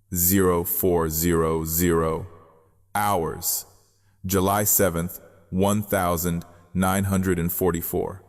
0400 hours, July 7th, 1944.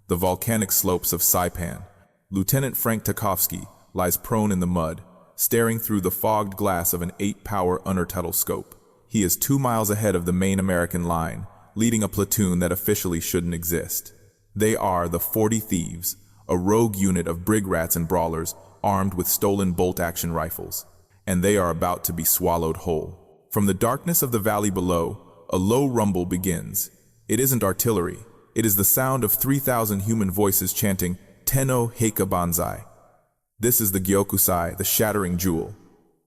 The volcanic slopes of Saipan. Lieutenant Frank Tachovsky lies prone in the mud, staring through the fogged glass of an 8-power Untertuttle scope. He is 2 miles ahead of the main American line, leading a platoon that officially shouldn't exist. They are the 40 Thieves, a rogue unit of brig rats and brawlers armed with stolen bolt-action rifles. And they are about to be swallowed whole. From the darkness of the valley below, a low rumble begins. It isn't artillery. It is the sound of 3,000 human voices chanting, Tenno Heika Banzai. This is the Gyokusai, the shattering jewel.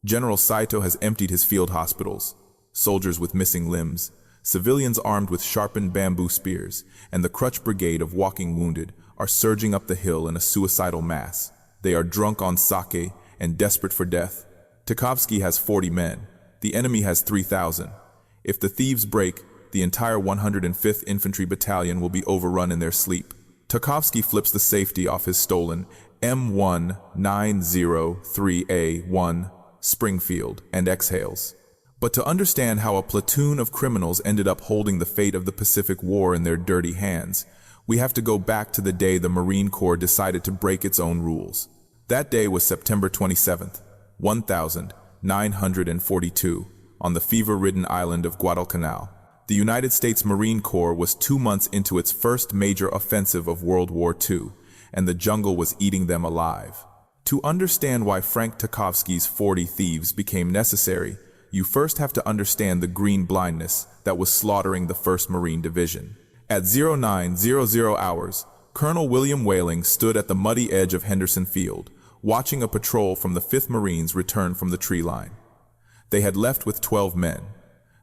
General Saito has emptied his field hospitals. Soldiers with missing limbs, civilians armed with sharpened bamboo spears, and the crutch brigade of walking wounded are surging up the hill in a suicidal mass. They are drunk on sake and desperate for death. Tachovsky has 40 men. The enemy has 3,000. If the Thieves break, the entire 105th Infantry Battalion will be overrun in their sleep. Tachovsky flips the safety off his stolen M1903A1 Springfield and exhales. But to understand how a platoon of criminals ended up holding the fate of the Pacific War in their dirty hands, we have to go back to the day the Marine Corps decided to break its own rules. That day was September 27th, 1942, on the fever-ridden island of Guadalcanal. The United States Marine Corps was 2 months into its first major offensive of World War II, and the jungle was eating them alive. To understand why Frank Tachovsky's 40 Thieves became necessary, you first have to understand the green blindness that was slaughtering the 1st Marine Division. At 0900 hours, Colonel William Whaling stood at the muddy edge of Henderson Field, watching a patrol from the 5th Marines return from the tree line. They had left with 12 men.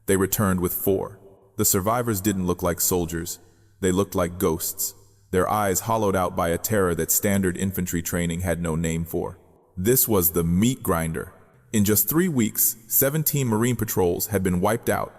They returned with 4. The survivors didn't look like soldiers. They looked like ghosts, their eyes hollowed out by a terror that standard infantry training had no name for. This was the meat grinder. In just 3 weeks, 17 Marine patrols had been wiped out,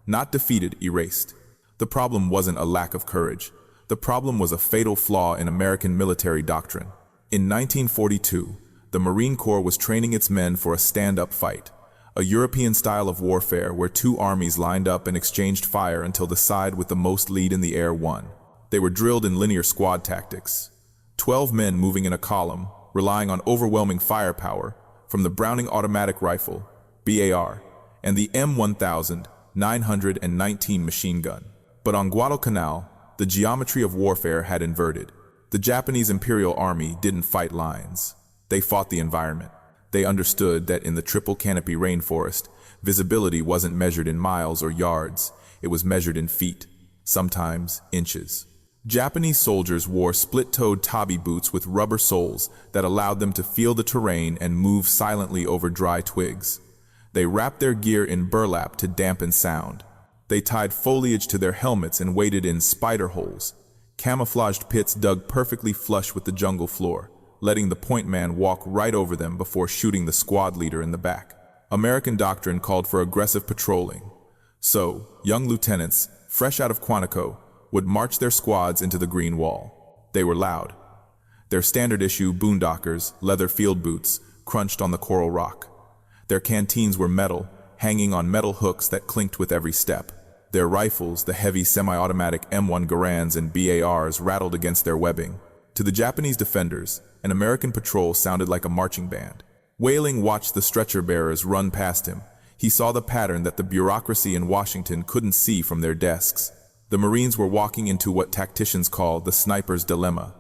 not defeated, erased. The problem wasn't a lack of courage. The problem was a fatal flaw in American military doctrine. In 1942, the Marine Corps was training its men for a stand-up fight, a European style of warfare where 2 armies lined up and exchanged fire until the side with the most lead in the air won. They were drilled in linear squad tactics. 12 men moving in a column, relying on overwhelming firepower from the Browning automatic rifle, BAR, and the M1919 machine gun. But on Guadalcanal, the geometry of warfare had inverted. The Japanese Imperial Army didn't fight lines. They fought the environment. They understood that in the triple canopy rainforest, visibility wasn't measured in miles or yards. It was measured in feet, sometimes inches. Japanese soldiers wore split-toed tabi boots with rubber soles that allowed them to feel the terrain and move silently over dry twigs. They wrapped their gear in burlap to dampen sound. They tied foliage to their helmets and waded in spider holes, camouflaged pits dug perfectly flush with the jungle floor, letting the point man walk right over them before shooting the squad leader in the back. American doctrine called for aggressive patrolling. So, young lieutenants, fresh out of Quantico, would march their squads into the green wall. They were loud. Their standard-issue boondockers, leather field boots, crunched on the coral rock. Their canteens were metal, hanging on metal hooks that clinked with every step. Their rifles, the heavy semi-automatic M1 Garands and BARs, rattled against their webbing. To the Japanese defenders, an American patrol sounded like a marching band. Whaling watched the stretcher-bearers run past him. He saw the pattern that the bureaucracy in Washington couldn't see from their desks. The Marines were walking into what tacticians call the sniper's dilemma.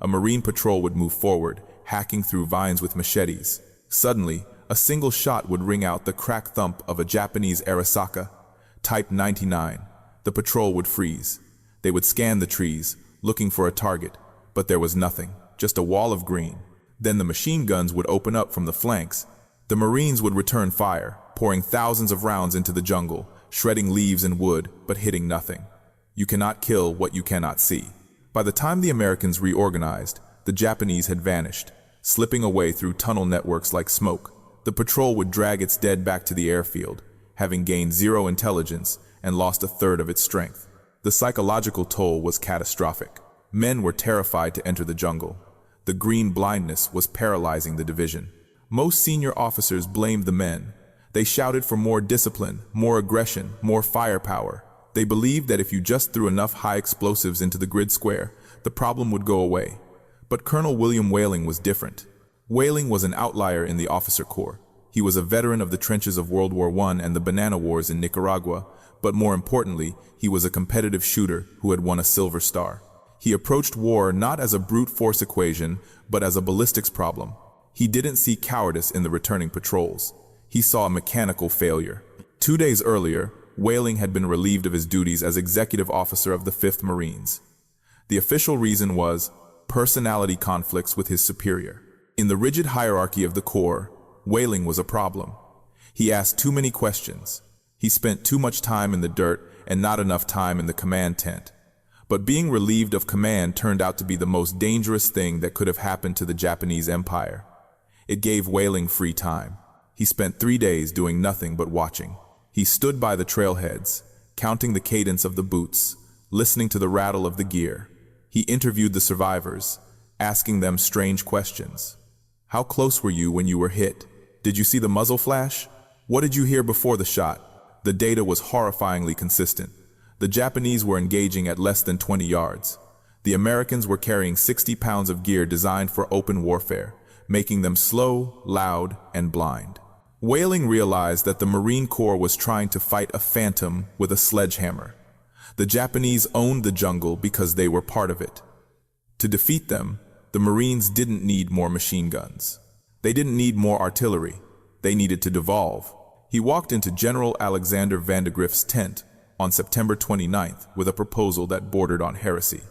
A Marine patrol would move forward, hacking through vines with machetes. Suddenly, a single shot would ring out the crack thump of a Japanese Arisaka, Type 99. The patrol would freeze. They would scan the trees, looking for a target, but there was nothing, just a wall of green. Then the machine guns would open up from the flanks. The Marines would return fire, pouring thousands of rounds into the jungle, shredding leaves and wood, but hitting nothing. You cannot kill what you cannot see. By the time the Americans reorganized, the Japanese had vanished, slipping away through tunnel networks like smoke. The patrol would drag its dead back to the airfield, having gained 0 intelligence and lost a third of its strength. The psychological toll was catastrophic. Men were terrified to enter the jungle. The green blindness was paralyzing the division. Most senior officers blamed the men. They shouted for more discipline, more aggression, more firepower. They believed that if you just threw enough high explosives into the grid square, the problem would go away. But Colonel William Whaling was different. Whaling was an outlier in the officer corps. He was a veteran of the trenches of World War I and the Banana Wars in Nicaragua, but more importantly, he was a competitive shooter who had won a Silver Star. He approached war not as a brute force equation, but as a ballistics problem. He didn't see cowardice in the returning patrols. He saw a mechanical failure. 2 days earlier, Whaling had been relieved of his duties as executive officer of the 5th Marines. The official reason was personality conflicts with his superior. In the rigid hierarchy of the Corps, Whaling was a problem. He asked too many questions. He spent too much time in the dirt and not enough time in the command tent. But being relieved of command turned out to be the most dangerous thing that could have happened to the Japanese Empire. It gave Whaling free time. He spent 3 days doing nothing but watching. He stood by the trailheads, counting the cadence of the boots, listening to the rattle of the gear. He interviewed the survivors, asking them strange questions. How close were you when you were hit? Did you see the muzzle flash? What did you hear before the shot? The data was horrifyingly consistent. The Japanese were engaging at less than 20 yards. The Americans were carrying 60 pounds of gear designed for open warfare, making them slow, loud, and blind. Whaling realized that the Marine Corps was trying to fight a phantom with a sledgehammer. The Japanese owned the jungle because they were part of it. To defeat them, the Marines didn't need more machine guns. They didn't need more artillery. They needed to devolve. He walked into General Alexander Vandergrift's tent on September 29th with a proposal that bordered on heresy.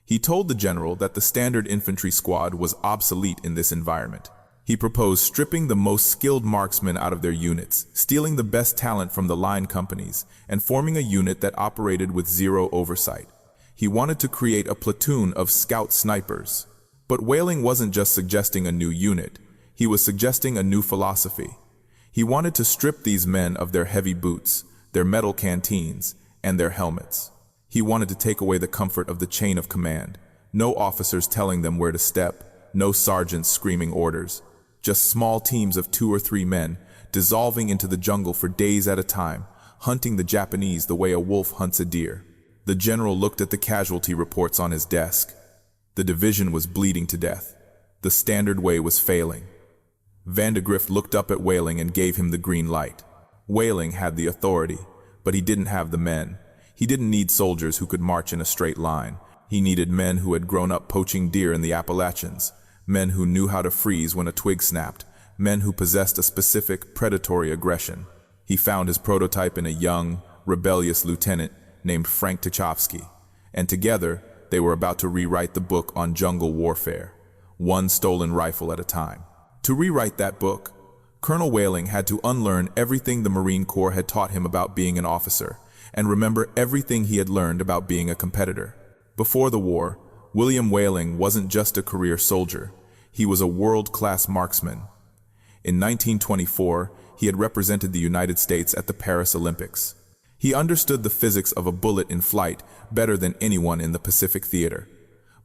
He told the general that the standard infantry squad was obsolete in this environment. He proposed stripping the most skilled marksmen out of their units, stealing the best talent from the line companies, and forming a unit that operated with zero oversight. He wanted to create a platoon of scout snipers. But Whaling wasn't just suggesting a new unit. He was suggesting a new philosophy. He wanted to strip these men of their heavy boots, their metal canteens, and their helmets. He wanted to take away the comfort of the chain of command. No officers telling them where to step, no sergeants screaming orders. Just small teams of 2 or 3 men, dissolving into the jungle for days at a time, hunting the Japanese the way a wolf hunts a deer. The general looked at the casualty reports on his desk. The division was bleeding to death. The standard way was failing. Vandergrift looked up at Whaling and gave him the green light. Whaling had the authority, but he didn't have the men. He didn't need soldiers who could march in a straight line. He needed men who had grown up poaching deer in the Appalachians, men who knew how to freeze when a twig snapped, men who possessed a specific predatory aggression. He found his prototype in a young, rebellious lieutenant named Frank Tachovsky, and together they were about to rewrite the book on jungle warfare, one stolen rifle at a time. To rewrite that book, Colonel Whaling had to unlearn everything the Marine Corps had taught him about being an officer, and remember everything he had learned about being a competitor. Before the war, William Whaling wasn't just a career soldier. He was a world-class marksman. In 1924, he had represented the United States at the Paris Olympics. He understood the physics of a bullet in flight better than anyone in the Pacific Theater.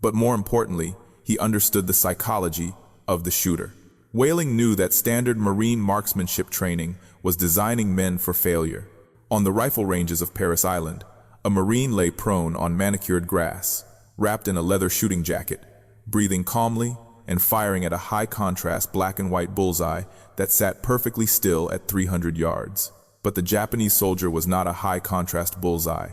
But more importantly, he understood the psychology of the shooter. Whaling knew that standard Marine marksmanship training was designing men for failure. On the rifle ranges of Paris Island, a Marine lay prone on manicured grass, wrapped in a leather shooting jacket, breathing calmly and firing at a high-contrast black and white bullseye that sat perfectly still at 300 yards. But the Japanese soldier was not a high-contrast bullseye.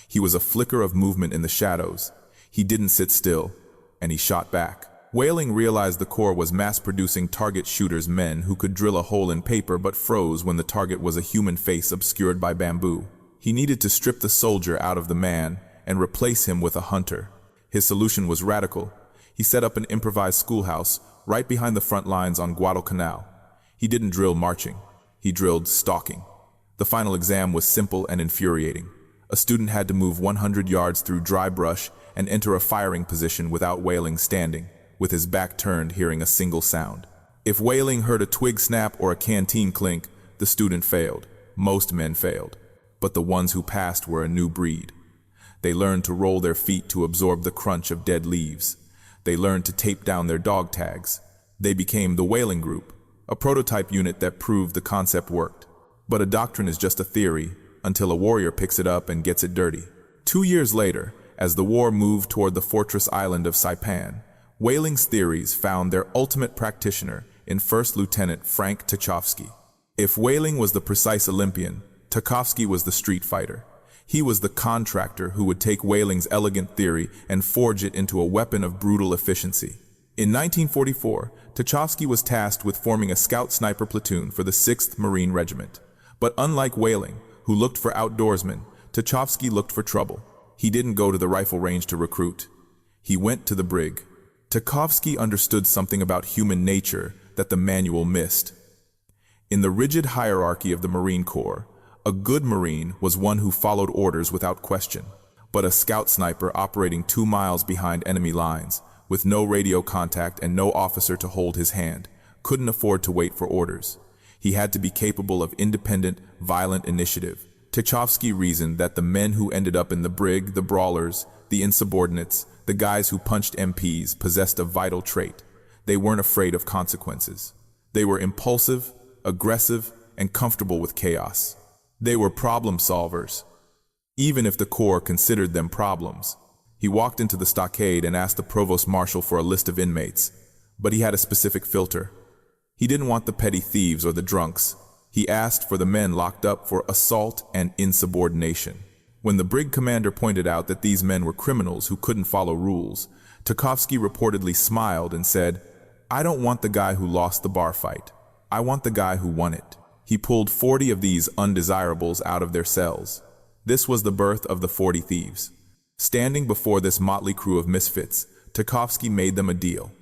He was a flicker of movement in the shadows. He didn't sit still, and he shot back. Whaling realized the Corps was mass-producing target shooters, men who could drill a hole in paper but froze when the target was a human face obscured by bamboo. He needed to strip the soldier out of the man and replace him with a hunter. His solution was radical. He set up an improvised schoolhouse right behind the front lines on Guadalcanal. He didn't drill marching. He drilled stalking. The final exam was simple and infuriating. A student had to move 100 yards through dry brush and enter a firing position without Whaling standing, with his back turned, hearing a single sound. If Whaling heard a twig snap or a canteen clink, the student failed. Most men failed. But the ones who passed were a new breed. They learned to roll their feet to absorb the crunch of dead leaves. They learned to tape down their dog tags. They became the Whaling Group, a prototype unit that proved the concept worked. But a doctrine is just a theory until a warrior picks it up and gets it dirty. 2 years later, as the war moved toward the fortress island of Saipan, whaling's theories found their ultimate practitioner in First Lieutenant Frank Tachovsky. If whaling was the precise Olympian, Tachovsky was the street fighter. He was the contractor who would take whaling's elegant theory and forge it into a weapon of brutal efficiency. In 1944, Tachovsky was tasked with forming a scout sniper platoon for the 6th Marine Regiment. But unlike whaling, who looked for outdoorsmen, Tachovsky looked for trouble. He didn't go to the rifle range to recruit. He went to the brig. Tachovsky understood something about human nature that the manual missed. In the rigid hierarchy of the Marine Corps, a good Marine was one who followed orders without question. But a scout sniper operating 2 miles behind enemy lines, with no radio contact and no officer to hold his hand, couldn't afford to wait for orders. He had to be capable of independent, violent initiative. Tachovsky reasoned that the men who ended up in the brig, the brawlers, the insubordinates, the guys who punched MPs possessed a vital trait. They weren't afraid of consequences. They were impulsive, aggressive, and comfortable with chaos. They were problem solvers, even if the Corps considered them problems. He walked into the stockade and asked the provost marshal for a list of inmates, but he had a specific filter. He didn't want the petty thieves or the drunks. He asked for the men locked up for assault and insubordination. When the brig commander pointed out that these men were criminals who couldn't follow rules, Tachovsky reportedly smiled and said, "I don't want the guy who lost the bar fight. I want the guy who won it." He pulled 40 of these undesirables out of their cells. This was the birth of the 40 Thieves. Standing before this motley crew of misfits, Tachovsky made them a deal.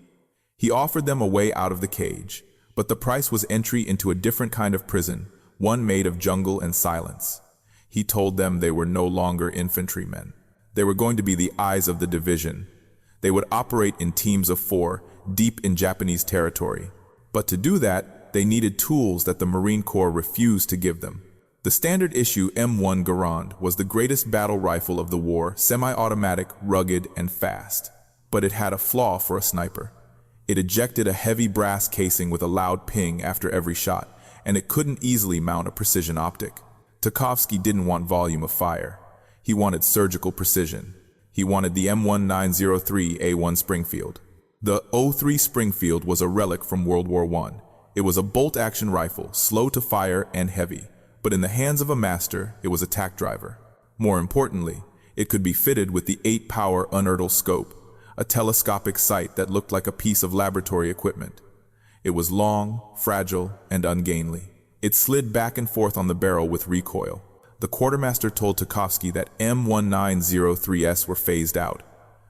He offered them a way out of the cage, but the price was entry into a different kind of prison, one made of jungle and silence. He told them they were no longer infantrymen. They were going to be the eyes of the division. They would operate in teams of 4, deep in Japanese territory. But to do that, they needed tools that the Marine Corps refused to give them. The standard issue M1 Garand was the greatest battle rifle of the war, semi-automatic, rugged, and fast. But it had a flaw for a sniper. It ejected a heavy brass casing with a loud ping after every shot, and it couldn't easily mount a precision optic. Tachovsky didn't want volume of fire. He wanted surgical precision. He wanted the M1903A1 Springfield. The 03 Springfield was a relic from World War I. It was a bolt-action rifle, slow to fire and heavy. But in the hands of a master, it was a tack driver. More importantly, it could be fitted with the 8-power unertl scope, a telescopic sight that looked like a piece of laboratory equipment. It was long, fragile, and ungainly. It slid back and forth on the barrel with recoil. The quartermaster told Tachovsky that M1903s were phased out.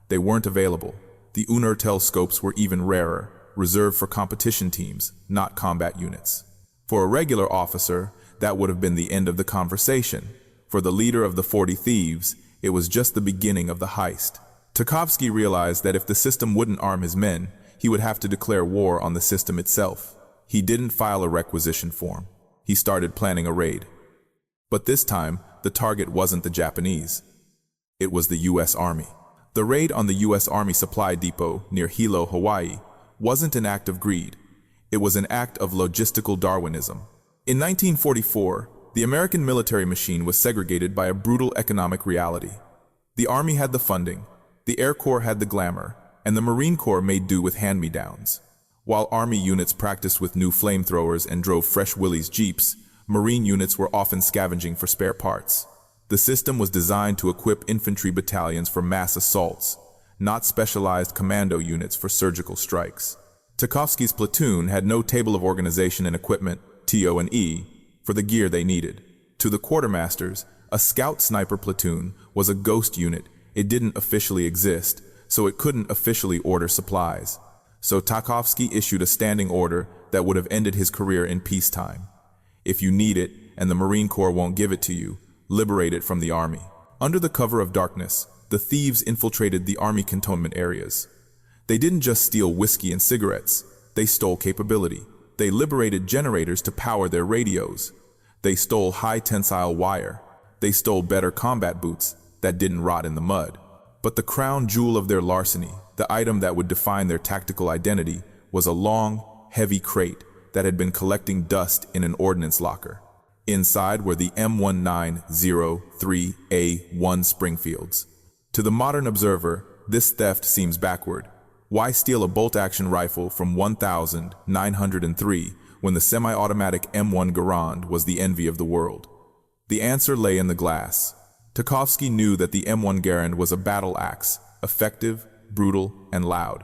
They weren't available. The unertl scopes were even rarer, reserved for competition teams, not combat units. For a regular officer, that would have been the end of the conversation. For the leader of the 40 Thieves, it was just the beginning of the heist. Tachovsky realized that if the system wouldn't arm his men, he would have to declare war on the system itself. He didn't file a requisition form. He started planning a raid. But this time, the target wasn't the Japanese. It was the U.S. Army. The raid on the U.S. Army supply depot near Hilo, Hawaii, wasn't an act of greed. It was an act of logistical Darwinism. In 1944, the American military machine was segregated by a brutal economic reality. The Army had the funding, the Air Corps had the glamour, and the Marine Corps made do with hand-me-downs. While Army units practiced with new flamethrowers and drove fresh Willys Jeeps, Marine units were often scavenging for spare parts. The system was designed to equip infantry battalions for mass assaults, not specialized commando units for surgical strikes. Tachovsky's platoon had no table of organization and equipment, TO&E, for the gear they needed. To the quartermasters, a scout sniper platoon was a ghost unit. It didn't officially exist, so it couldn't officially order supplies. So Tachovsky issued a standing order that would have ended his career in peacetime. If you need it and the Marine Corps won't give it to you, liberate it from the Army. Under the cover of darkness, the thieves infiltrated the Army cantonment areas. They didn't just steal whiskey and cigarettes, they stole capability. They liberated generators to power their radios. They stole high-tensile wire. They stole better combat boots that didn't rot in the mud. But the crown jewel of their larceny, the item that would define their tactical identity, was a long, heavy crate that had been collecting dust in an ordnance locker. Inside were the M1903A1 Springfields. To the modern observer, this theft seems backward. Why steal a bolt-action rifle from 1903 when the semi-automatic M1 Garand was the envy of the world? The answer lay in the glass. Tachovsky knew that the M1 Garand was a battle axe, effective, brutal, and loud.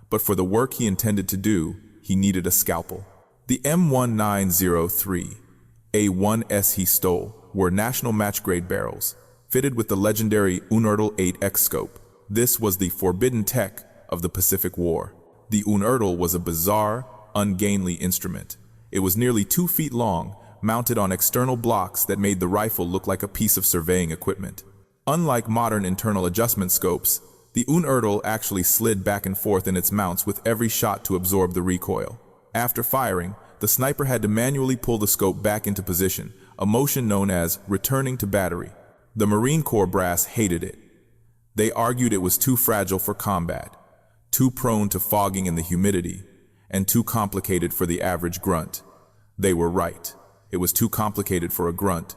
But for the work he intended to do, he needed a scalpel. The M1903A1s he stole were national match-grade barrels, fitted with the legendary Unertl 8X scope. This was the forbidden tech of the Pacific War. The Unertl was a bizarre, ungainly instrument. It was nearly 2 feet long, mounted on external blocks that made the rifle look like a piece of surveying equipment. Unlike modern internal adjustment scopes, the Unertl actually slid back and forth in its mounts with every shot to absorb the recoil. After firing, the sniper had to manually pull the scope back into position, a motion known as returning to battery. The Marine Corps brass hated it. They argued it was too fragile for combat, too prone to fogging in the humidity, and too complicated for the average grunt. They were right. It was too complicated for a grunt.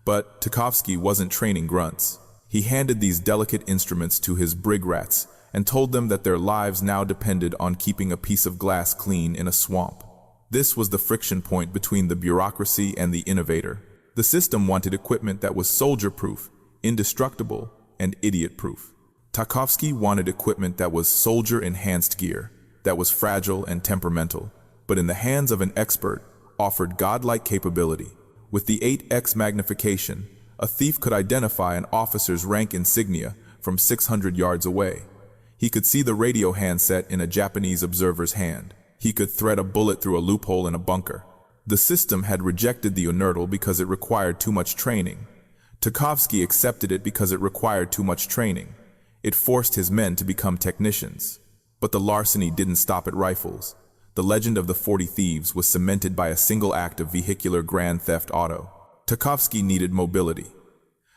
But Tachovsky wasn't training grunts. He handed these delicate instruments to his brig rats and told them that their lives now depended on keeping a piece of glass clean in a swamp. This was the friction point between the bureaucracy and the innovator. The system wanted equipment that was soldier-proof, indestructible, and idiot-proof. Tachovsky wanted equipment that was soldier-enhanced gear, that was fragile and temperamental, but in the hands of an expert, offered godlike capability. With the 8X magnification, a thief could identify an officer's rank insignia from 600 yards away. He could see the radio handset in a Japanese observer's hand. He could thread a bullet through a loophole in a bunker. The system had rejected the Unertl because it required too much training. Tachovsky accepted it because it required too much training. It forced his men to become technicians. But the larceny didn't stop at rifles. The legend of the 40 Thieves was cemented by a single act of vehicular grand theft auto. Tachovsky needed mobility.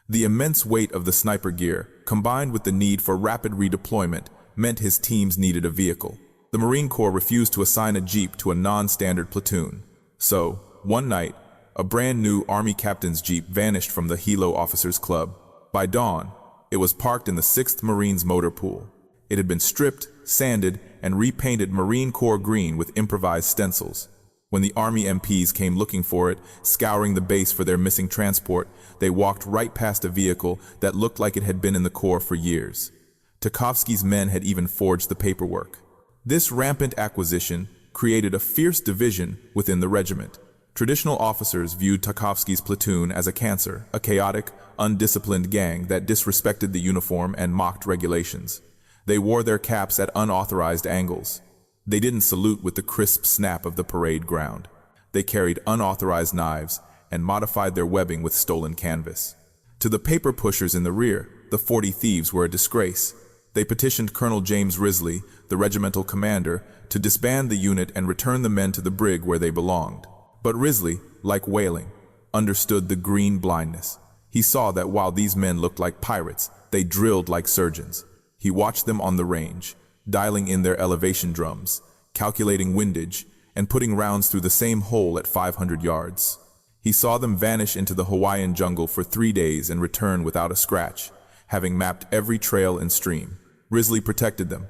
The immense weight of the sniper gear, combined with the need for rapid redeployment, meant his teams needed a vehicle. The Marine Corps refused to assign a Jeep to a non-standard platoon. So, one night, a brand new Army captain's Jeep vanished from the Hilo Officers Club. By dawn, it was parked in the 6th Marines motor pool. It had been stripped, sanded, and repainted Marine Corps green with improvised stencils. When the Army MPs came looking for it, scouring the base for their missing transport, they walked right past a vehicle that looked like it had been in the Corps for years. Tachovsky's men had even forged the paperwork. This rampant acquisition created a fierce division within the regiment. Traditional officers viewed Tachovsky's platoon as a cancer, a chaotic, undisciplined gang that disrespected the uniform and mocked regulations. They wore their caps at unauthorized angles. They didn't salute with the crisp snap of the parade ground. They carried unauthorized knives and modified their webbing with stolen canvas. To the paper pushers in the rear, the 40 Thieves were a disgrace. They petitioned Colonel James Risley, the regimental commander, to disband the unit and return the men to the brig where they belonged. But Risley, like Whaling, understood the green blindness. He saw that while these men looked like pirates, they drilled like surgeons. He watched them on the range, dialing in their elevation drums, calculating windage, and putting rounds through the same hole at 500 yards. He saw them vanish into the Hawaiian jungle for 3 days and return without a scratch, having mapped every trail and stream. Risley protected them.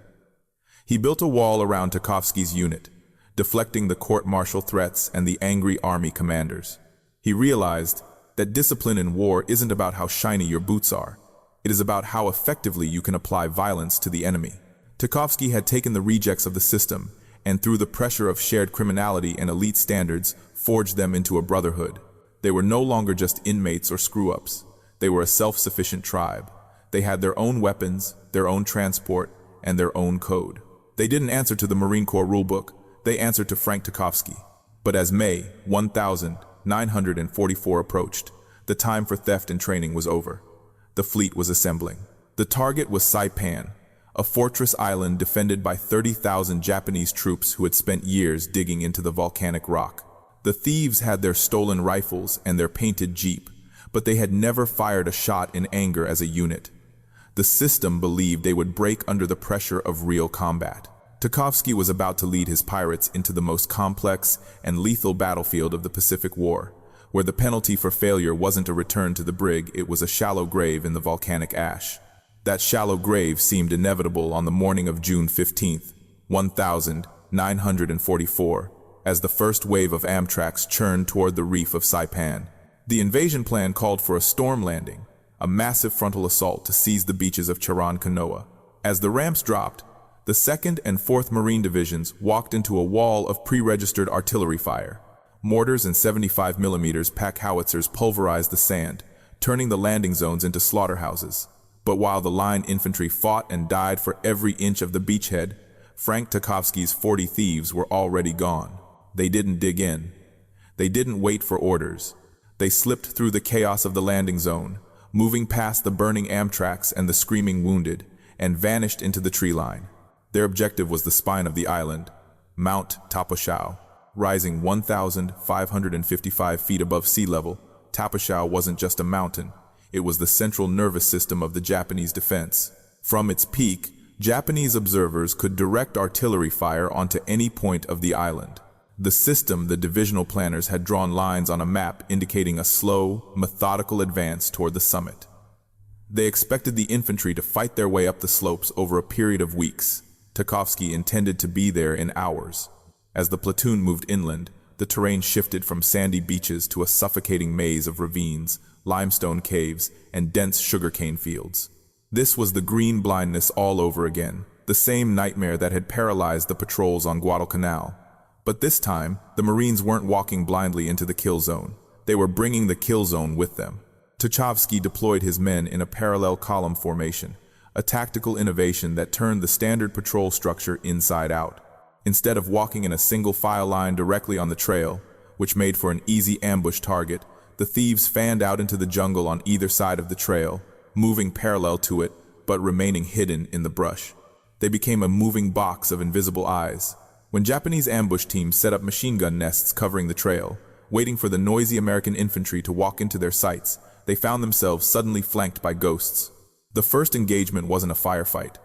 He built a wall around Tachovsky's unit, deflecting the court-martial threats and the angry army commanders. He realized that discipline in war isn't about how shiny your boots are. It is about how effectively you can apply violence to the enemy. Tachovsky had taken the rejects of the system and through the pressure of shared criminality and elite standards, forged them into a brotherhood. They were no longer just inmates or screw-ups. They were a self-sufficient tribe. They had their own weapons, their own transport, and their own code. They didn't answer to the Marine Corps rulebook. They answered to Frank Tachovsky. But as May 1944 approached, the time for theft and training was over. The fleet was assembling. The target was Saipan, a fortress island defended by 30,000 Japanese troops who had spent years digging into the volcanic rock. The thieves had their stolen rifles and their painted jeep, but they had never fired a shot in anger as a unit. The system believed they would break under the pressure of real combat. Tachovsky was about to lead his pirates into the most complex and lethal battlefield of the Pacific War, where the penalty for failure wasn't a return to the brig, it was a shallow grave in the volcanic ash. That shallow grave seemed inevitable on the morning of June 15th, 1944, as the first wave of Amtraks churned toward the reef of Saipan. The invasion plan called for a storm landing, a massive frontal assault to seize the beaches of Charan Kanoa. As the ramps dropped, the 2nd and 4th Marine Divisions walked into a wall of pre-registered artillery fire. Mortars and 75mm pack howitzers pulverized the sand, turning the landing zones into slaughterhouses. But while the line infantry fought and died for every inch of the beachhead, Frank Tachovsky's 40 thieves were already gone. They didn't dig in. They didn't wait for orders. They slipped through the chaos of the landing zone, moving past the burning Amtraks and the screaming wounded, and vanished into the tree line. Their objective was the spine of the island, Mount Tapashao. Rising 1,555 feet above sea level, Tapashao wasn't just a mountain, it was the central nervous system of the Japanese defense. From its peak, Japanese observers could direct artillery fire onto any point of the island. The system, the divisional planners had drawn lines on a map indicating a slow, methodical advance toward the summit. They expected the infantry to fight their way up the slopes over a period of weeks. Tachovsky intended to be there in hours. As the platoon moved inland, the terrain shifted from sandy beaches to a suffocating maze of ravines, limestone caves, and dense sugarcane fields. This was the green blindness all over again, the same nightmare that had paralyzed the patrols on Guadalcanal. But this time, the Marines weren't walking blindly into the kill zone. They were bringing the kill zone with them. Tachovsky deployed his men in a parallel column formation, a tactical innovation that turned the standard patrol structure inside out. Instead of walking in a single file line directly on the trail, which made for an easy ambush target, the thieves fanned out into the jungle on either side of the trail, moving parallel to it, but remaining hidden in the brush. They became a moving box of invisible eyes. When Japanese ambush teams set up machine gun nests covering the trail, waiting for the noisy American infantry to walk into their sights, they found themselves suddenly flanked by ghosts. The first engagement wasn't a firefight.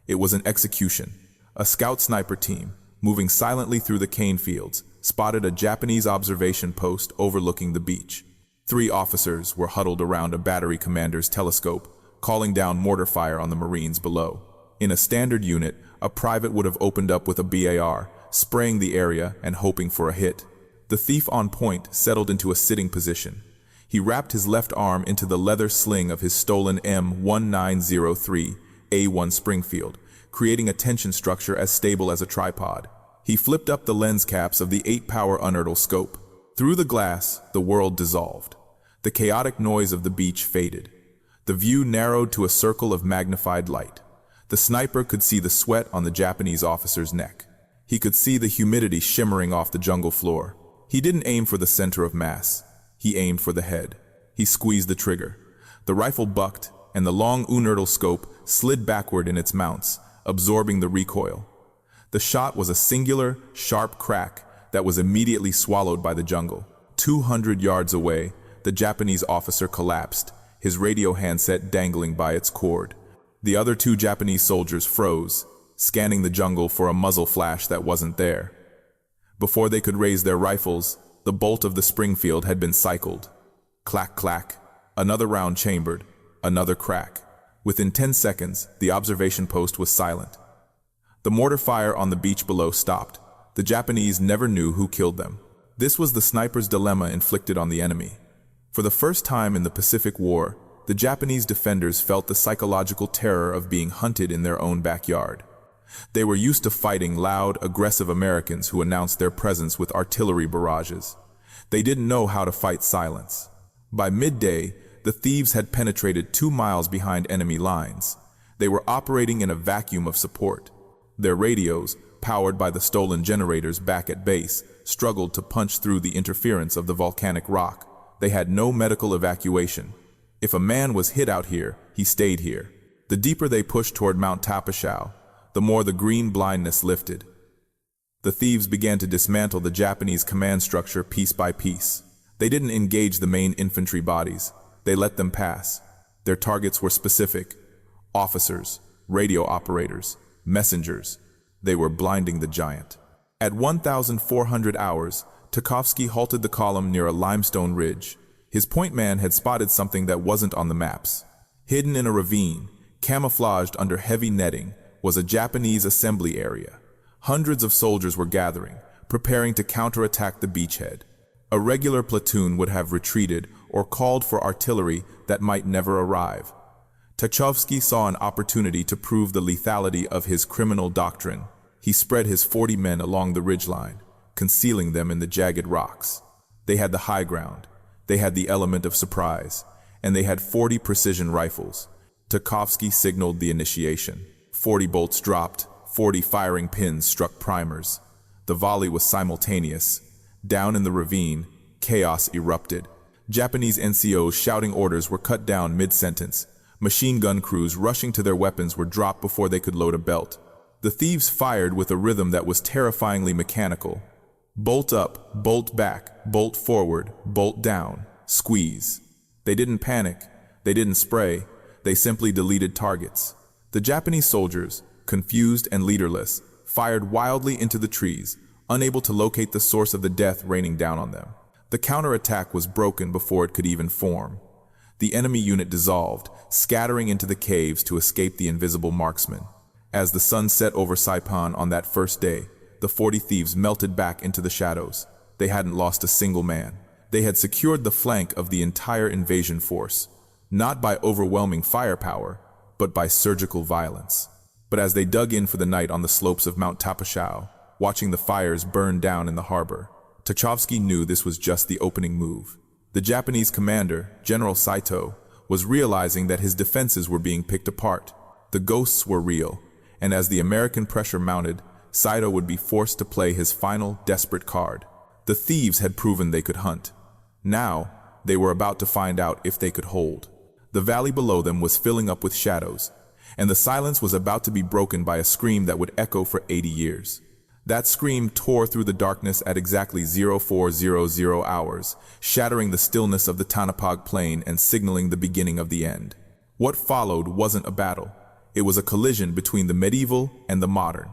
It was an execution. A scout sniper team, moving silently through the cane fields, spotted a Japanese observation post overlooking the beach. 3 officers were huddled around a battery commander's telescope, calling down mortar fire on the Marines below. In a standard unit, a private would have opened up with a BAR, spraying the area and hoping for a hit. The thief on point settled into a sitting position. He wrapped his left arm into the leather sling of his stolen M1903A1 Springfield, creating a tension structure as stable as a tripod. He flipped up the lens caps of the 8-power unertl scope. Through the glass, the world dissolved. The chaotic noise of the beach faded. The view narrowed to a circle of magnified light. The sniper could see the sweat on the Japanese officer's neck. He could see the humidity shimmering off the jungle floor. He didn't aim for the center of mass. He aimed for the head. He squeezed the trigger. The rifle bucked, and the long unertl scope slid backward in its mounts, absorbing the recoil. The shot was a singular, sharp crack that was immediately swallowed by the jungle. 200 yards away, the Japanese officer collapsed, his radio handset dangling by its cord. The other 2 Japanese soldiers froze, scanning the jungle for a muzzle flash that wasn't there. Before they could raise their rifles, the bolt of the Springfield had been cycled. Clack, clack, another round chambered, another crack. Within 10 seconds, the observation post was silent. The mortar fire on the beach below stopped. The Japanese never knew who killed them. This was the sniper's dilemma inflicted on the enemy. For the first time in the Pacific War, the Japanese defenders felt the psychological terror of being hunted in their own backyard. They were used to fighting loud, aggressive Americans who announced their presence with artillery barrages. They didn't know how to fight silence. By midday, the thieves had penetrated 2 miles behind enemy lines. They were operating in a vacuum of support. Their radios, powered by the stolen generators back at base, struggled to punch through the interference of the volcanic rock. They had no medical evacuation. If a man was hit out here, he stayed here. The deeper they pushed toward Mount Tapashao, the more the green blindness lifted. The thieves began to dismantle the Japanese command structure piece by piece. They didn't engage the main infantry bodies. They let them pass. Their targets were specific: officers, radio operators, messengers. They were blinding the giant. At 1,400 hours, Tachovsky halted the column near a limestone ridge. His point man had spotted something that wasn't on the maps. Hidden in a ravine, camouflaged under heavy netting, was a Japanese assembly area. Hundreds of soldiers were gathering, preparing to counterattack the beachhead. A regular platoon would have retreated or called for artillery that might never arrive. Tachovsky saw an opportunity to prove the lethality of his criminal doctrine. He spread his 40 men along the ridgeline, concealing them in the jagged rocks. They had the high ground, they had the element of surprise, and they had 40 precision rifles. Tachovsky signaled the initiation. 40 bolts dropped, 40 firing pins struck primers. The volley was simultaneous. Down in the ravine, chaos erupted. Japanese NCOs shouting orders were cut down mid-sentence. Machine gun crews rushing to their weapons were dropped before they could load a belt. The thieves fired with a rhythm that was terrifyingly mechanical. Bolt up, bolt back, bolt forward, bolt down, squeeze. They didn't panic, they didn't spray, they simply deleted targets. The Japanese soldiers, confused and leaderless, fired wildly into the trees, unable to locate the source of the death raining down on them. The counterattack was broken before it could even form. The enemy unit dissolved, scattering into the caves to escape the invisible marksmen. As the sun set over Saipan on that first day, the 40 thieves melted back into the shadows. They hadn't lost a single man. They had secured the flank of the entire invasion force, not by overwhelming firepower, but by surgical violence. But as they dug in for the night on the slopes of Mount Tapashao, watching the fires burn down in the harbor, Tachovsky knew this was just the opening move. The Japanese commander, General Saito, was realizing that his defenses were being picked apart. The ghosts were real, and as the American pressure mounted, Saito would be forced to play his final desperate card. The thieves had proven they could hunt. Now, they were about to find out if they could hold. The valley below them was filling up with shadows, and the silence was about to be broken by a scream that would echo for 80 years. That scream tore through the darkness at exactly 0400 hours, shattering the stillness of the Tanapag Plain and signaling the beginning of the end. What followed wasn't a battle. It was a collision between the medieval and the modern.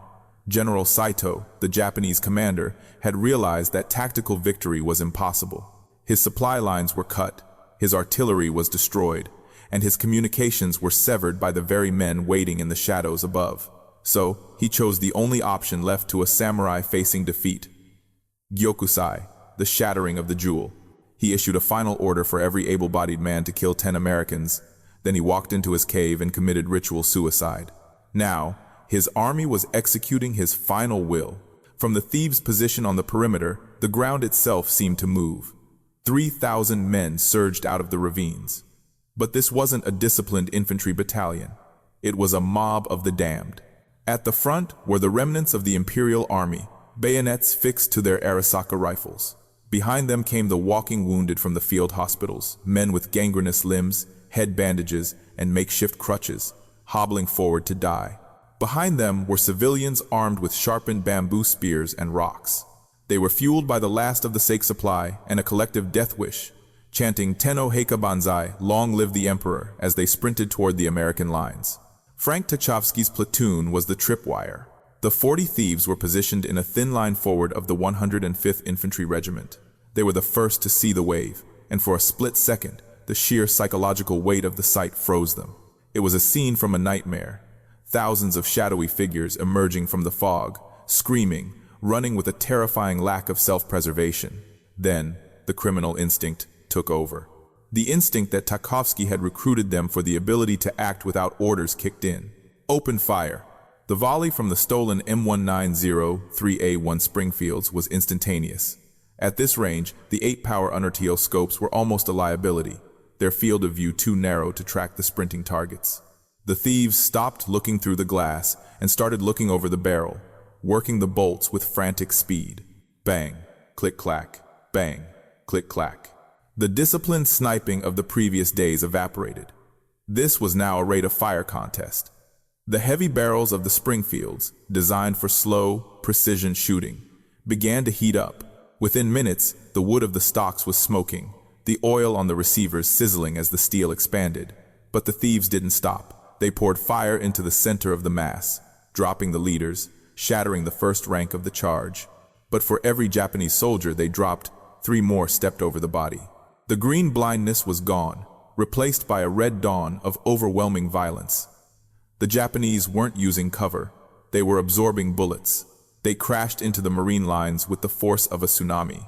General Saito, the Japanese commander, had realized that tactical victory was impossible. His supply lines were cut, his artillery was destroyed, and his communications were severed by the very men waiting in the shadows above. So, he chose the only option left to a samurai facing defeat. Gyokusai, the shattering of the jewel. He issued a final order for every able-bodied man to kill 10 Americans. Then he walked into his cave and committed ritual suicide. Now, his army was executing his final will. From the thieves' position on the perimeter, the ground itself seemed to move. 3,000 men surged out of the ravines. But this wasn't a disciplined infantry battalion. It was a mob of the damned. At the front were the remnants of the Imperial Army, bayonets fixed to their Arisaka rifles. Behind them came the walking wounded from the field hospitals, men with gangrenous limbs, head bandages, and makeshift crutches, hobbling forward to die. Behind them were civilians armed with sharpened bamboo spears and rocks. They were fueled by the last of the sake supply and a collective death wish, chanting Tenno Heika Banzai, long live the Emperor, as they sprinted toward the American lines. Frank Tachovsky's platoon was the tripwire. The 40 thieves were positioned in a thin line forward of the 105th Infantry Regiment. They were the first to see the wave, and for a split second, the sheer psychological weight of the sight froze them. It was a scene from a nightmare. Thousands of shadowy figures emerging from the fog, screaming, running with a terrifying lack of self-preservation. Then, the criminal instinct took over. The instinct that Tachovsky had recruited them for the ability to act without orders kicked in. Open fire. The volley from the stolen M1903A1 Springfields was instantaneous. At this range, the 8-power Unertio scopes were almost a liability, their field of view too narrow to track the sprinting targets. The thieves stopped looking through the glass and started looking over the barrel, working the bolts with frantic speed. Bang, click-clack, bang, click-clack. The disciplined sniping of the previous days evaporated. This was now a rate-of-fire contest. The heavy barrels of the Springfields, designed for slow, precision shooting, began to heat up. Within minutes, the wood of the stocks was smoking, the oil on the receivers sizzling as the steel expanded. But the thieves didn't stop. They poured fire into the center of the mass, dropping the leaders, shattering the first rank of the charge. But for every Japanese soldier they dropped, 3 more stepped over the body. The green blindness was gone, replaced by a red dawn of overwhelming violence. The Japanese weren't using cover. They were absorbing bullets. They crashed into the Marine lines with the force of a tsunami.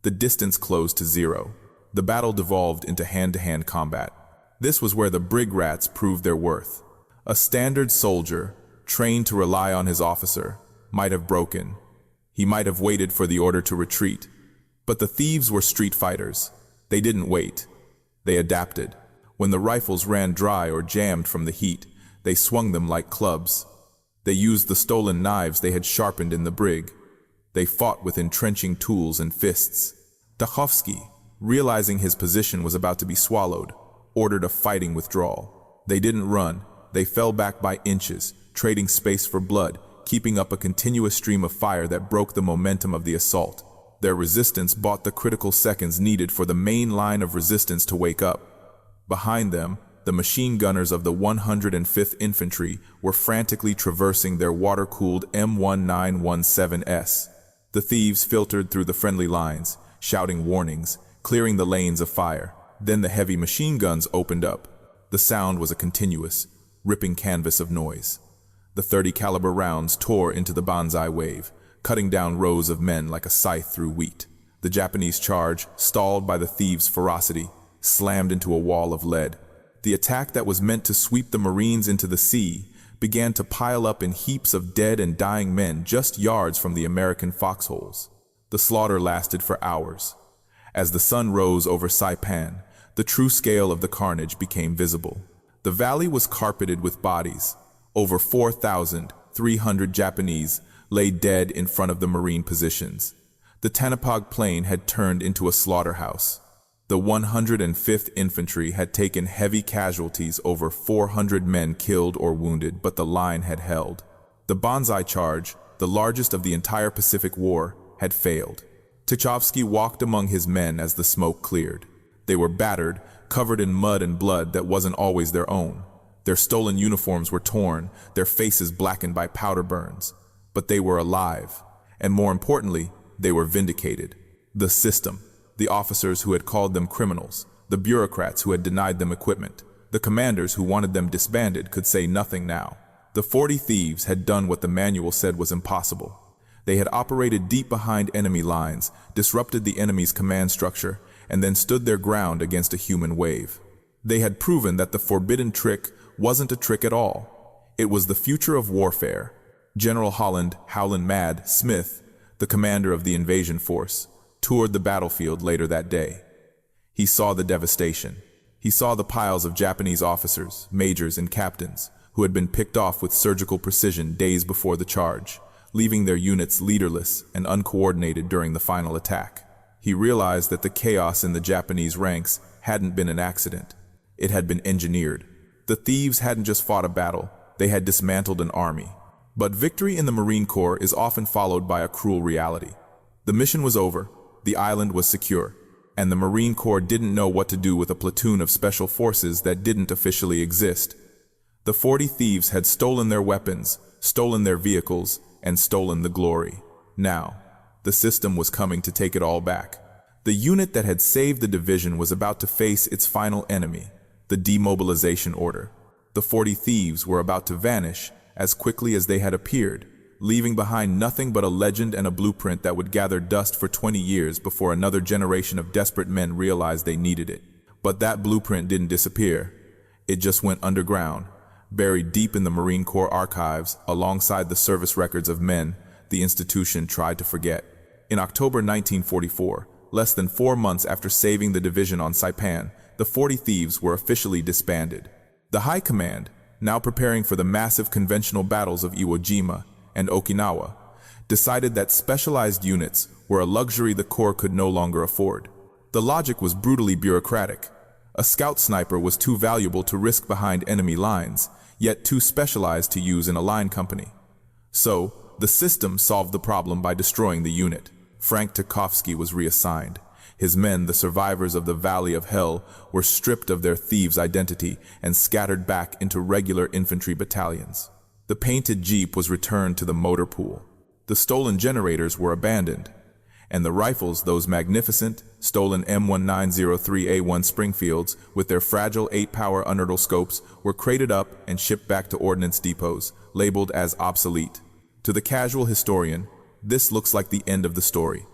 The distance closed to 0. The battle devolved into hand-to-hand combat. This was where the brig rats proved their worth. A standard soldier, trained to rely on his officer, might have broken. He might have waited for the order to retreat. But the thieves were street fighters. They didn't wait. They adapted. When the rifles ran dry or jammed from the heat, they swung them like clubs. They used the stolen knives they had sharpened in the brig. They fought with entrenching tools and fists. Tachovsky, realizing his position was about to be swallowed, ordered a fighting withdrawal. They didn't run. They fell back by inches, trading space for blood, keeping up a continuous stream of fire that broke the momentum of the assault. Their resistance bought the critical seconds needed for the main line of resistance to wake up. Behind them, the machine gunners of the 105th Infantry were frantically traversing their water-cooled M1903A1 The thieves filtered through the friendly lines, shouting warnings, clearing the lanes of fire. Then the heavy machine guns opened up. The sound was a continuous, ripping canvas of noise. The 30 caliber rounds tore into the Banzai wave, cutting down rows of men like a scythe through wheat. The Japanese charge, stalled by the thieves' ferocity, slammed into a wall of lead. The attack that was meant to sweep the Marines into the sea began to pile up in heaps of dead and dying men just yards from the American foxholes. The slaughter lasted for hours. As the sun rose over Saipan, the true scale of the carnage became visible. The valley was carpeted with bodies. Over 4,300 Japanese lay dead in front of the Marine positions. The Tanapag Plain had turned into a slaughterhouse. The 105th Infantry had taken heavy casualties, over 400 men killed or wounded, but the line had held. The Banzai charge, the largest of the entire Pacific War, had failed. Tachovsky walked among his men as the smoke cleared. They were battered, covered in mud and blood that wasn't always their own. Their stolen uniforms were torn, their faces blackened by powder burns. But they were alive, and more importantly, they were vindicated. The system, the officers who had called them criminals, the bureaucrats who had denied them equipment, the commanders who wanted them disbanded could say nothing now. The 40 thieves had done what the manual said was impossible. They had operated deep behind enemy lines, disrupted the enemy's command structure, and then stood their ground against a human wave. They had proven that the forbidden trick wasn't a trick at all. It was the future of warfare. General Holland "Howlin' Mad" Smith, the commander of the invasion force, toured the battlefield later that day. He saw the devastation. He saw the piles of Japanese officers, majors, and captains who had been picked off with surgical precision days before the charge, leaving their units leaderless and uncoordinated during the final attack. He realized that the chaos in the Japanese ranks hadn't been an accident. It had been engineered. The thieves hadn't just fought a battle, they had dismantled an army. But victory in the Marine Corps is often followed by a cruel reality. The mission was over, the island was secure, and the Marine Corps didn't know what to do with a platoon of special forces that didn't officially exist. The 40 thieves had stolen their weapons, stolen their vehicles, and stolen the glory. Now, the system was coming to take it all back. The unit that had saved the division was about to face its final enemy, the demobilization order. The 40 thieves were about to vanish as quickly as they had appeared, leaving behind nothing but a legend and a blueprint that would gather dust for 20 years before another generation of desperate men realized they needed it. But that blueprint didn't disappear. It just went underground, buried deep in the Marine Corps archives alongside the service records of men the institution tried to forget. In October 1944, less than 4 months after saving the division on Saipan, the 40 thieves were officially disbanded. The High Command, now preparing for the massive conventional battles of Iwo Jima and Okinawa, decided that specialized units were a luxury the Corps could no longer afford. The logic was brutally bureaucratic. A scout sniper was too valuable to risk behind enemy lines, yet too specialized to use in a line company. So, the system solved the problem by destroying the unit. Frank Tachovsky was reassigned. His men, the survivors of the Valley of Hell, were stripped of their thieves' identity and scattered back into regular infantry battalions. The The painted Jeep was returned to the motor pool. The stolen generators were abandoned, and the rifles, those magnificent, stolen M1903A1 Springfields with their fragile 8-power unital scopes, were crated up and shipped back to ordnance depots, labeled as obsolete. To the casual historian, this looks like the end of the story.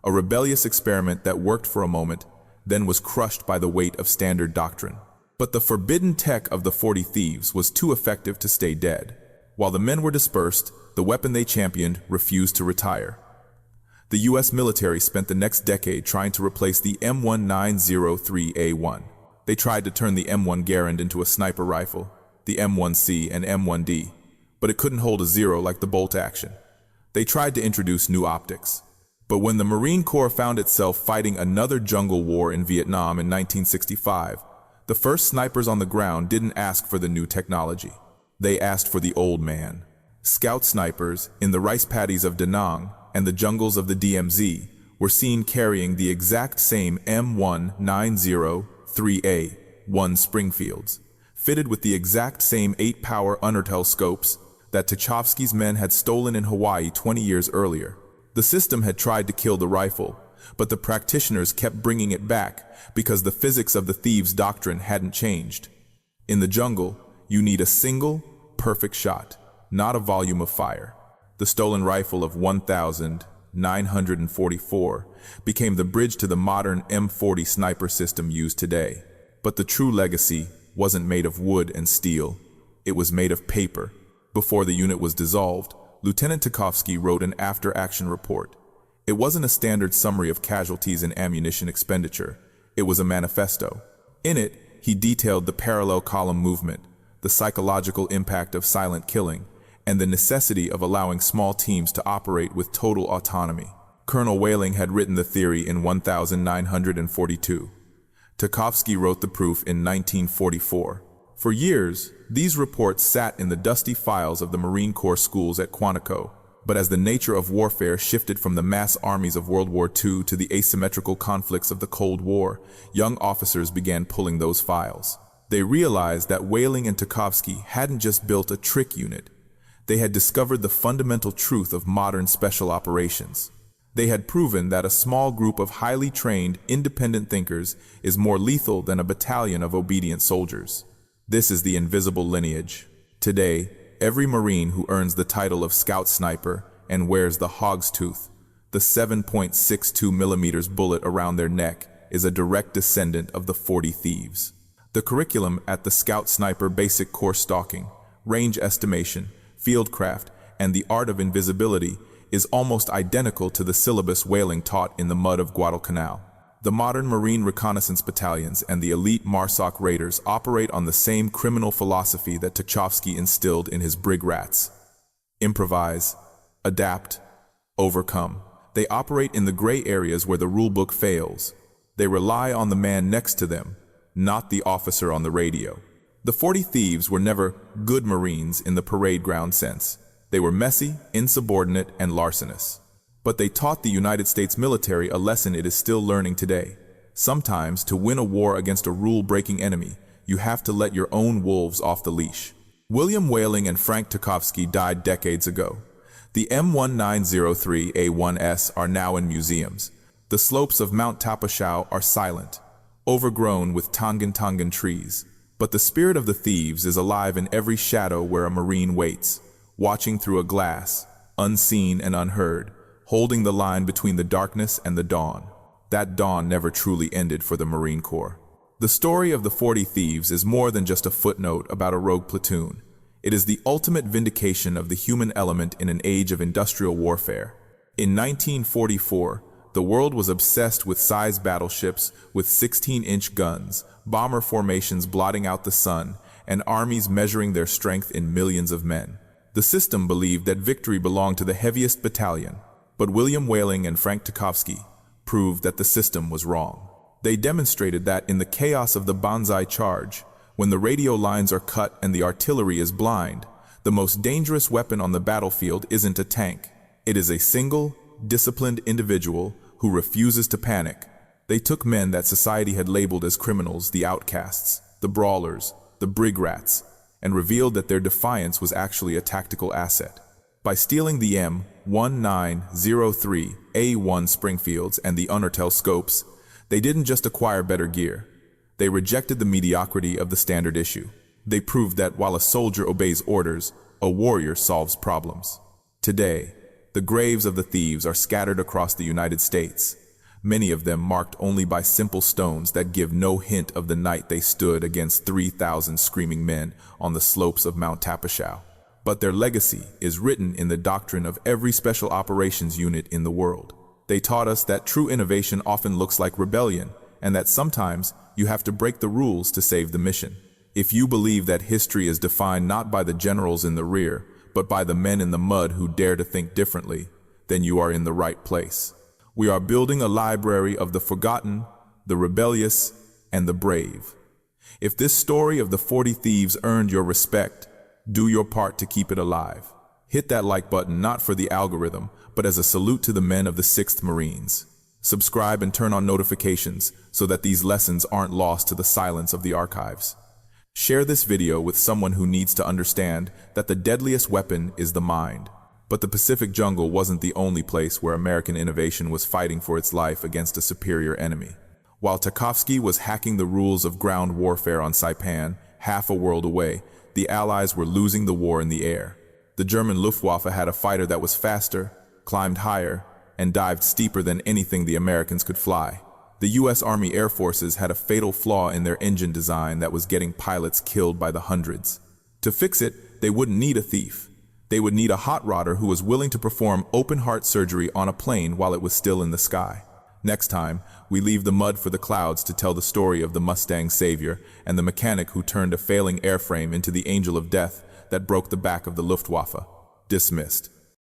A rebellious experiment that worked for a moment, then was crushed by the weight of standard doctrine. But the forbidden tech of the 40 Thieves was too effective to stay dead. While the men were dispersed, the weapon they championed refused to retire. The U.S. military spent the next decade trying to replace the M1903A1. They tried to turn the M1 Garand into a sniper rifle, the M1C and M1D, but it couldn't hold a zero like the bolt action. They tried to introduce new optics. But when the Marine Corps found itself fighting another jungle war in Vietnam in 1965, the first snipers on the ground didn't ask for the new technology. They asked for the old man. Scout snipers in the rice paddies of Da Nang and the jungles of the DMZ were seen carrying the exact same M1903A1 Springfields, fitted with the exact same 8-power Undertel scopes that Tachovsky's men had stolen in Hawaii 20 years earlier. The system had tried to kill the rifle, but the practitioners kept bringing it back because the physics of the Thieves' doctrine hadn't changed. In the jungle, you need a single, perfect shot, not a volume of fire. The stolen rifle of 1944 became the bridge to the modern M40 sniper system used today. But the true legacy wasn't made of wood and steel. It was made of paper. Before the unit was dissolved, Lieutenant Tachovsky wrote an after-action report. It wasn't a standard summary of casualties and ammunition expenditure. It was a manifesto. In it, he detailed the parallel column movement, the psychological impact of silent killing, and the necessity of allowing small teams to operate with total autonomy. Colonel Whaling had written the theory in 1942. Tachovsky wrote the proof in 1944. For years, these reports sat in the dusty files of the Marine Corps schools at Quantico. But as the nature of warfare shifted from the mass armies of World War II to the asymmetrical conflicts of the Cold War, young officers began pulling those files. They realized that Whaling and Tachovsky hadn't just built a trick unit. They had discovered the fundamental truth of modern special operations. They had proven that a small group of highly trained, independent thinkers is more lethal than a battalion of obedient soldiers. This is the invisible lineage. Today, every Marine who earns the title of Scout Sniper and wears the hog's tooth, the 7.62 millimeters bullet around their neck, is a direct descendant of the 40 Thieves. The curriculum at the Scout Sniper basic course stalking, range estimation, fieldcraft, and the art of invisibility is almost identical to the syllabus Whaling taught in the mud of Guadalcanal. The modern Marine Reconnaissance battalions and the elite MARSOC raiders operate on the same criminal philosophy that Tachovsky instilled in his brig rats. Improvise, adapt, overcome. They operate in the gray areas where the rulebook fails. They rely on the man next to them, not the officer on the radio. The 40 Thieves were never good Marines in the parade ground sense. They were messy, insubordinate, and larcenous. But they taught the United States military a lesson it is still learning today. Sometimes, to win a war against a rule-breaking enemy, you have to let your own wolves off the leash. William Whaling and Frank Tachovsky died decades ago. The M1903A1s are now in museums. The slopes of Mount Tapashao are silent, overgrown with Tongan trees. But the spirit of the Thieves is alive in every shadow where a Marine waits, watching through a glass, unseen and unheard, holding the line between the darkness and the dawn. That dawn never truly ended for the Marine Corps. The story of the 40 Thieves is more than just a footnote about a rogue platoon. It is the ultimate vindication of the human element in an age of industrial warfare. In 1944, the world was obsessed with size battleships with 16-inch guns, bomber formations blotting out the sun, and armies measuring their strength in millions of men. The system believed that victory belonged to the heaviest battalion, but William Whaling and Frank Tachovsky proved that the system was wrong. They demonstrated that in the chaos of the Banzai charge, when the radio lines are cut and the artillery is blind, the most dangerous weapon on the battlefield isn't a tank. It is a single, disciplined individual who refuses to panic. They took men that society had labeled as criminals, the outcasts, the brawlers, the brig rats, and revealed that their defiance was actually a tactical asset. By stealing the M1903A1 Springfields and the Unertel scopes, they didn't just acquire better gear. They rejected the mediocrity of the standard issue. They proved that while a soldier obeys orders, a warrior solves problems. Today, the graves of the thieves are scattered across the United States, many of them marked only by simple stones that give no hint of the night they stood against 3,000 screaming men on the slopes of Mount Tapachau. But their legacy is written in the doctrine of every special operations unit in the world. They taught us that true innovation often looks like rebellion, and that sometimes you have to break the rules to save the mission. If you believe that history is defined not by the generals in the rear, but by the men in the mud who dare to think differently, then you are in the right place. We are building a library of the forgotten, the rebellious, and the brave. If this story of the 40 thieves earned your respect, do your part to keep it alive. Hit that like button not for the algorithm, but as a salute to the men of the 6th Marines. Subscribe and turn on notifications so that these lessons aren't lost to the silence of the archives. Share this video with someone who needs to understand that the deadliest weapon is the mind. But the Pacific jungle wasn't the only place where American innovation was fighting for its life against a superior enemy. While Tachovsky was hacking the rules of ground warfare on Saipan, half a world away, the Allies were losing the war in the air. The German Luftwaffe had a fighter that was faster, climbed higher, and dived steeper than anything the Americans could fly. The U.S. Army Air Forces had a fatal flaw in their engine design that was getting pilots killed by the hundreds. To fix it, they wouldn't need a thief. They would need a hot rodder who was willing to perform open-heart surgery on a plane while it was still in the sky. Next time, we leave the mud for the clouds to tell the story of the Mustang savior and the mechanic who turned a failing airframe into the angel of death that broke the back of the Luftwaffe. Dismissed.